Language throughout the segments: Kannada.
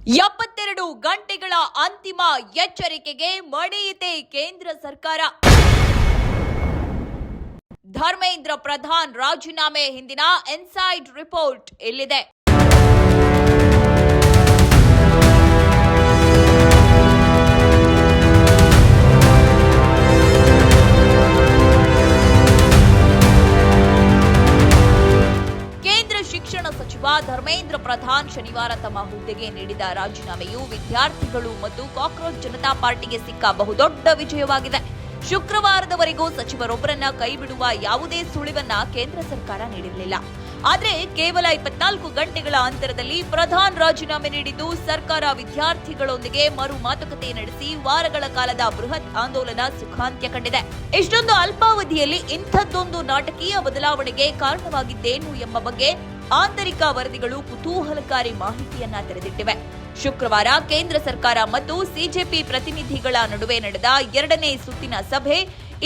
72 ಗಂಟೆಗಳ ಅಂತಿಮ ಎಚ್ಚರಿಕೆಗೆ ಮಣಿಯಿತೆ ಕೇಂದ್ರ ಸರ್ಕಾರ. ಧರ್ಮೇಂದ್ರ ಪ್ರಧಾನ್ ರಾಜೀನಾಮೆ ಹಿಂದಿನ ಇನ್ಸೈಡ್ ರಿಪೋರ್ಟ್ ಇಲ್ಲಿದೆ. ಶಿಕ್ಷಣ ಸಚಿವ ಧರ್ಮೇಂದ್ರ ಪ್ರಧಾನ್ ಶನಿವಾರ ತಮ್ಮ ಹುದ್ದೆಗೆ ನೀಡಿದ ರಾಜೀನಾಮೆಯು ವಿದ್ಯಾರ್ಥಿಗಳು ಮತ್ತು ಕಾಕ್ರೋಚ್ ಜನತಾ ಪಾರ್ಟಿಗೆ ಸಿಕ್ಕ ಬಹುದೊಡ್ಡ ವಿಜಯವಾಗಿದೆ. ಶುಕ್ರವಾರದವರೆಗೂ ಸಚಿವರೊಬ್ಬರನ್ನ ಕೈಬಿಡುವ ಯಾವುದೇ ಸುಳಿವನ್ನ ಕೇಂದ್ರ ಸರ್ಕಾರ ನೀಡಿರಲಿಲ್ಲ. ಆದರೆ ಕೇವಲ 24 ಗಂಟೆಗಳ ಅಂತರದಲ್ಲಿ ಪ್ರಧಾನ್ ರಾಜೀನಾಮೆ ನೀಡಿದ್ದು ಸರ್ಕಾರ ವಿದ್ಯಾರ್ಥಿಗಳೊಂದಿಗೆ ಮರು ಮಾತುಕತೆ ನಡೆಸಿ ವಾರಗಳ ಕಾಲದ ಬೃಹತ್ ಆಂದೋಲನ ಸುಖಾಂತ್ಯ ಕಂಡಿದೆ. ಇಷ್ಟೊಂದು ಅಲ್ಪಾವಧಿಯಲ್ಲಿ ಇಂಥದ್ದೊಂದು ನಾಟಕೀಯ ಬದಲಾವಣೆಗೆ ಕಾರಣವಾಗಿದ್ದೇನು ಎಂಬ ಬಗ್ಗೆ ಆಂತರಿಕ ವರದಿಗಳು ಕುತೂಹಲಕಾರಿ ಮಾಹಿತಿಯನ್ನ ತೆರೆದಿಟ್ಟಿವೆ. ಶುಕ್ರವಾರ ಕೇಂದ್ರ ಸರ್ಕಾರ ಮತ್ತು ಸಿಜೆಪಿ ಪ್ರತಿನಿಧಿಗಳ ನಡುವೆ ನಡೆದ 2ನೇ ಸುತ್ತಿನ ಸಭೆ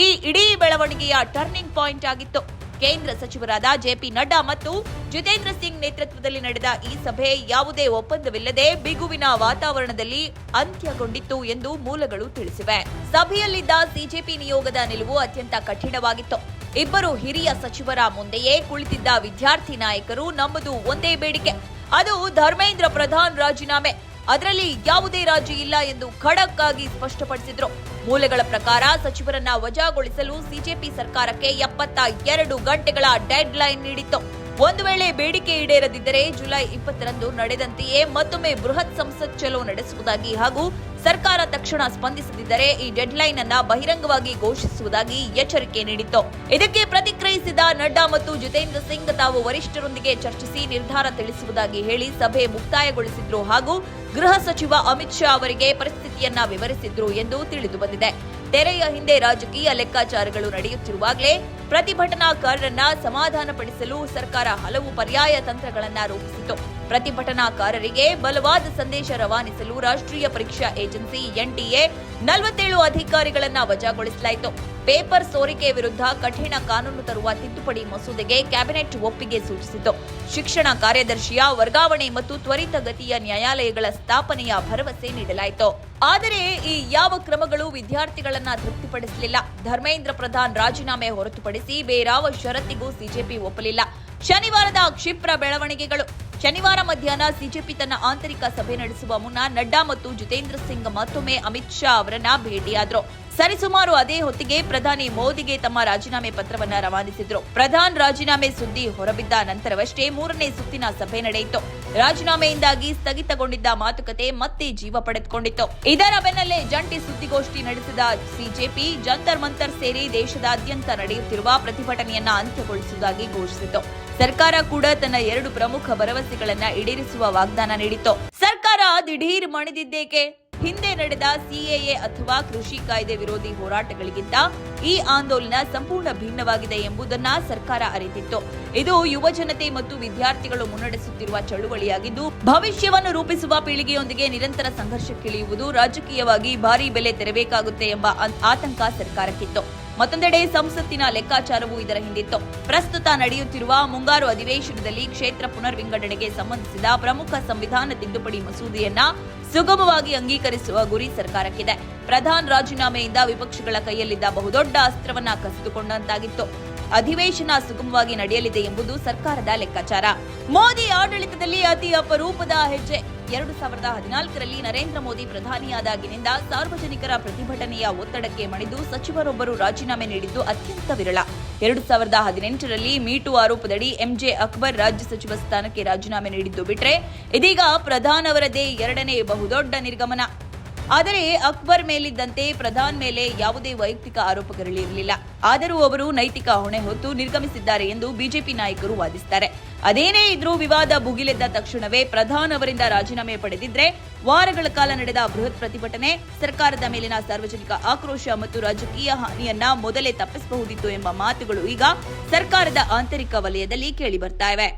ಈ ಇಡೀ ಬೆಳವಣಿಗೆಯ ಟರ್ನಿಂಗ್ ಪಾಯಿಂಟ್ ಆಗಿತ್ತು. ಕೇಂದ್ರ ಸಚಿವರಾದ ಜೆಪಿ ನಡ್ಡಾ ಮತ್ತು ಜಿತೇಂದ್ರ ಸಿಂಗ್ ನೇತೃತ್ವದಲ್ಲಿ ನಡೆದ ಈ ಸಭೆ ಯಾವುದೇ ಒಪ್ಪಂದವಿಲ್ಲದೆ ಬಿಗುವಿನ ವಾತಾವರಣದಲ್ಲಿ ಅಂತ್ಯಗೊಂಡಿತ್ತು ಎಂದು ಮೂಲಗಳು ತಿಳಿಸಿವೆ. ಸಭೆಯಲ್ಲಿದ್ದ ಸಿಜೆಪಿ ನಿಯೋಗದ ನಿಲುವು ಅತ್ಯಂತ ಕಠಿಣವಾಗಿತ್ತು. ಇಬ್ಬರು ಹಿರಿಯ ಸಚಿವರ ಮುಂದೆಯೇ ಕುಳಿತಿದ್ದ ವಿದ್ಯಾರ್ಥಿ ನಾಯಕರು ನಮ್ಮದು ಒಂದೇ ಬೇಡಿಕೆ, ಅದು ಧರ್ಮೇಂದ್ರ ಪ್ರಧಾನ್ ರಾಜೀನಾಮೆ. ಅದರಲ್ಲಿ ಯಾವುದೇ ರಾಜಿ ಇಲ್ಲ ಎಂದು ಖಡಕ್ ಆಗಿ ಸ್ಪಷ್ಟಪಡಿಸಿದ್ರು. ಮೂಲಗಳ ಪ್ರಕಾರ ಸಚಿವರನ್ನ ವಜಾಗೊಳಿಸಲು ಸಿಜೆಪಿ ಸರ್ಕಾರಕ್ಕೆ 72 ಗಂಟೆಗಳ ಡೆಡ್ ಲೈನ್ ನೀಡಿತ್ತು. ಒಂದು ವೇಳೆ ಬೇಡಿಕೆ ಈಡೇರದಿದ್ದರೆ ಜುಲೈ 20ರಂದು ನಡೆದಂತೆಯೇ ಮತ್ತೊಮ್ಮೆ ಬೃಹತ್ ಸಂಸತ್ ಚಲೋ ನಡೆಸುವುದಾಗಿ ಹಾಗೂ ಸರ್ಕಾರ ತಕ್ಷಣ ಸ್ಪಂದಿಸದಿದ್ದರೆ ಈ ಡೆಡ್ ಲೈನ್ ಅನ್ನ ಬಹಿರಂಗವಾಗಿ ಘೋಷಿಸುವುದಾಗಿ ಎಚ್ಚರಿಕೆ ನೀಡಿತ್ತು. ಇದಕ್ಕೆ ಪ್ರತಿಕ್ರಿಯಿಸಿದ ನಡ್ಡಾ ಮತ್ತು ಜಿತೇಂದ್ರ ಸಿಂಗ್ ತಾವು ವರಿಷ್ಠರೊಂದಿಗೆ ಚರ್ಚಿಸಿ ನಿರ್ಧಾರ ತಿಳಿಸುವುದಾಗಿ ಹೇಳಿ ಸಭೆ ಮುಕ್ತಾಯಗೊಳಿಸಿದ್ರು ಹಾಗೂ ಗೃಹ ಸಚಿವ ಅಮಿತ್ ಶಾ ಅವರಿಗೆ ಪರಿಸ್ಥಿತಿಯನ್ನ ವಿವರಿಸಿದ್ರು ಎಂದು ತಿಳಿದು ಬಂದಿದೆ. ತೆರೆಯ ಹಿಂದೆ ರಾಜಕೀಯ ಲೆಕ್ಕಾಚಾರಗಳು ನಡೆಯುತ್ತಿರುವಾಗಲೇ ಪ್ರತಿಭಟನಾಕಾರರನ್ನ ಸಮಾಧಾನಪಡಿಸಲು ಸರ್ಕಾರ ಹಲವು ಪರ್ಯಾಯ ತಂತ್ರಗಳನ್ನ ರೂಪಿಸಿತು. ಪ್ರತಿಭಟನಾಕಾರರಿಗೆ ಬಲವಾದ ಸಂದೇಶ ರವಾನಿಸಲು ರಾಷ್ಟ್ರೀಯ ಪರೀಕ್ಷಾ ಏಜೆನ್ಸಿ ಎನ್ಟಿಎ 47 ಅಧಿಕಾರಿಗಳನ್ನ ವಜಾಗೊಳಿಸಲಾಯಿತು. ಪೇಪರ್ ಸೋರಿಕೆ ವಿರುದ್ಧ ಕಠಿಣ ಕಾನೂನು ತರುವ ತಿದ್ದುಪಡಿ ಮಸೂದೆಗೆ ಕ್ಯಾಬಿನೆಟ್ ಒಪ್ಪಿಗೆ ಸೂಚಿಸಿತು. ಶಿಕ್ಷಣ ಕಾರ್ಯದರ್ಶಿಯ ವರ್ಗಾವಣೆ ಮತ್ತು ತ್ವರಿತಗತಿಯ ನ್ಯಾಯಾಲಯಗಳ ಸ್ಥಾಪನೆಯ ಭರವಸೆ ನೀಡಲಾಯಿತು. ಆದರೆ ಈ ಯಾವ ಕ್ರಮಗಳು ವಿದ್ಯಾರ್ಥಿಗಳನ್ನ ತೃಪ್ತಿಪಡಿಸಲಿಲ್ಲ. ಧರ್ಮೇಂದ್ರ ಪ್ರಧಾನ್ ರಾಜೀನಾಮೆ ಹೊರತುಪಡಿಸಿ ಬೇರಾವ ಷರತ್ತಿಗೂ ಸಿಜೆಪಿ ಒಪ್ಪಲಿಲ್ಲ. ಶನಿವಾರದ ಕ್ಷಿಪ್ರ ಬೆಳವಣಿಗೆಗಳು. ಶನಿವಾರ ಮಧ್ಯಾಹ್ನ ಸಿಜೆಪಿ ತನ್ನ ಆಂತರಿಕ ಸಭೆ ನಡೆಸುವ ಮುನ್ನ ನಡ್ಡಾ ಮತ್ತು ಜಿತೇಂದ್ರ ಸಿಂಗ್ ಮತ್ತೊಮ್ಮೆ ಅಮಿತ್ ಶಾ ಅವರನ್ನ ಭೇಟಿಯಾದ್ರು. ಸರಿಸುಮಾರು ಅದೇ ಹೊತ್ತಿಗೆ ಪ್ರಧಾನಿ ಮೋದಿಗೆ ತಮ್ಮ ರಾಜೀನಾಮೆ ಪತ್ರವನ್ನ ರವಾನಿಸಿದ್ರು. ಪ್ರಧಾನ್ ರಾಜೀನಾಮೆ ಸುದ್ದಿ ಹೊರಬಿದ್ದ ನಂತರವಷ್ಟೇ 3ನೇ ಸುತ್ತಿನ ಸಭೆ ನಡೆಯಿತು. ರಾಜೀನಾಮೆಯಿಂದಾಗಿ ಸ್ಥಗಿತಗೊಂಡಿದ್ದ ಮಾತುಕತೆ ಮತ್ತೆ ಜೀವ ಪಡೆದುಕೊಂಡಿತ್ತು. ಇದರ ಬೆನ್ನಲ್ಲೇ ಜಂಟಿ ಸುದ್ದಿಗೋಷ್ಠಿ ನಡೆಸಿದ ಸಿಜೆಪಿ ಜಂತರ್ ಮಂತರ್ ಸೇರಿ ದೇಶದಾದ್ಯಂತ ನಡೆಯುತ್ತಿರುವ ಪ್ರತಿಭಟನೆಯನ್ನ ಅಂತ್ಯಗೊಳಿಸುವುದಾಗಿ ಘೋಷಿಸಿತು. ಸರ್ಕಾರ ಕೂಡ ತನ್ನ 2 ಪ್ರಮುಖ ಭರವಸೆಗಳನ್ನ ಈಡೇರಿಸುವ ವಾಗ್ದಾನ ನೀಡಿತ್ತು. ಸರ್ಕಾರ ದಿಢೀರ್ ಮಣಿದಿದ್ದೇಕೆ? ಹಿಂದೆ ನಡೆದ ಸಿಎಎ ಅಥವಾ ಕೃಷಿ ಕಾಯ್ದೆ ವಿರೋಧಿ ಹೋರಾಟಗಳಿಗಿಂತ ಈ ಆಂದೋಲನ ಸಂಪೂರ್ಣ ಭಿನ್ನವಾಗಿದೆ ಎಂಬುದನ್ನ ಸರ್ಕಾರ ಅರಿತಿತ್ತು. ಇದು ಯುವ ಜನತೆ ಮತ್ತು ವಿದ್ಯಾರ್ಥಿಗಳು ಮುನ್ನಡೆಸುತ್ತಿರುವ ಚಳುವಳಿಯಾಗಿದ್ದು ಭವಿಷ್ಯವನ್ನು ರೂಪಿಸುವ ಪೀಳಿಗೆಯೊಂದಿಗೆ ನಿರಂತರ ಸಂಘರ್ಷಕ್ಕಿಳಿಯುವುದು ರಾಜಕೀಯವಾಗಿ ಭಾರೀ ಬೆಲೆ ತೆರಬೇಕಾಗುತ್ತೆ ಎಂಬ ಆತಂಕ ಸರ್ಕಾರಕ್ಕಿತ್ತು. ಮತ್ತೊಂದೆಡೆ ಸಂಸತ್ತಿನ ಲೆಕ್ಕಾಚಾರವೂ ಇದರ ಹಿಂದಿತ್ತು. ಪ್ರಸ್ತುತ ನಡೆಯುತ್ತಿರುವ ಮುಂಗಾರು ಅಧಿವೇಶನದಲ್ಲಿ ಕ್ಷೇತ್ರ ಪುನರ್ವಿಂಗಡಣೆಗೆ ಸಂಬಂಧಿಸಿದ ಪ್ರಮುಖ ಸಂವಿಧಾನ ತಿದ್ದುಪಡಿ ಮಸೂದೆಯನ್ನ ಸುಗಮವಾಗಿ ಅಂಗೀಕರಿಸುವ ಗುರಿ ಸರ್ಕಾರಕ್ಕಿದೆ. ಪ್ರಧಾನ್ ರಾಜೀನಾಮೆಯಿಂದ ವಿಪಕ್ಷಗಳ ಕೈಯಲ್ಲಿದ್ದ ಬಹುದೊಡ್ಡ ಅಸ್ತ್ರವನ್ನ ಕಸಿದುಕೊಂಡಂತಾಗಿತ್ತು. ಅಧಿವೇಶನ ಸುಗಮವಾಗಿ ನಡೆಯಲಿದೆ ಎಂಬುದು ಸರ್ಕಾರದ ಲೆಕ್ಕಾಚಾರ. ಮೋದಿ ಆಡಳಿತದಲ್ಲಿ ಅತಿ ಅಪರೂಪದ ಹೆಜ್ಜೆ. 2014ರಲ್ಲಿ ನರೇಂದ್ರ ಮೋದಿ ಪ್ರಧಾನಿಯಾದಾಗಿನಿಂದ ಸಾರ್ವಜನಿಕರ ಪ್ರತಿಭಟನೆಯ ಒತ್ತಡಕ್ಕೆ ಮಣಿದು ಸಚಿವರೊಬ್ಬರು ರಾಜೀನಾಮೆ ನೀಡಿದ್ದು ಅತ್ಯಂತ ವಿರಳ. 2018ರಲ್ಲಿ ಮೀಟು ಆರೋಪದಡಿ ಎಂಜೆ ಅಕ್ಬರ್ ರಾಜ್ಯ ಸಚಿವ ಸ್ಥಾನಕ್ಕೆ ರಾಜೀನಾಮೆ ನೀಡಿದ್ದು ಬಿಟ್ರೆ ಇದೀಗ ಪ್ರಧಾನ್ ಅವರದೇ 2ನೇ ಬಹುದೊಡ್ಡ ನಿರ್ಗಮನ. ಆದರೆ ಅಕ್ಬರ್ ಮೇಲಿದ್ದಂತೆ ಪ್ರಧಾನ್ ಮೇಲೆ ಯಾವುದೇ ವೈಯಕ್ತಿಕ ಆರೋಪಗಳಿರಲಿಲ್ಲ. ಆದರೂ ಅವರು ನೈತಿಕ ಹೊಣೆ ಹೊತ್ತು ನಿರ್ಗಮಿಸಿದ್ದಾರೆ ಎಂದು ಬಿಜೆಪಿ ನಾಯಕರು ವಾದಿಸುತ್ತಾರೆ. ಅದೇನೇ ಇದ್ರೂ ವಿವಾದ ಭುಗಿಲೆದ್ದ ತಕ್ಷಣವೇ ಪ್ರಧಾನ್ ಅವರಿಂದ ರಾಜೀನಾಮೆ ಪಡೆದಿದ್ರೆ ವಾರಗಳ ಕಾಲ ನಡೆದ ಬೃಹತ್ ಪ್ರತಿಭಟನೆ ಸರ್ಕಾರದ ಮೇಲಿನ ಸಾರ್ವಜನಿಕ ಆಕ್ರೋಶ ಮತ್ತು ರಾಜಕೀಯ ಹಾನಿಯನ್ನ ಮೊದಲೇ ತಪ್ಪಿಸಬಹುದಿತ್ತು ಎಂಬ ಮಾತುಗಳು ಈಗ ಸರ್ಕಾರದ ಆಂತರಿಕ ವಲಯದಲ್ಲಿ ಕೇಳಿ ಬರ್ತಾ ಇವೆ.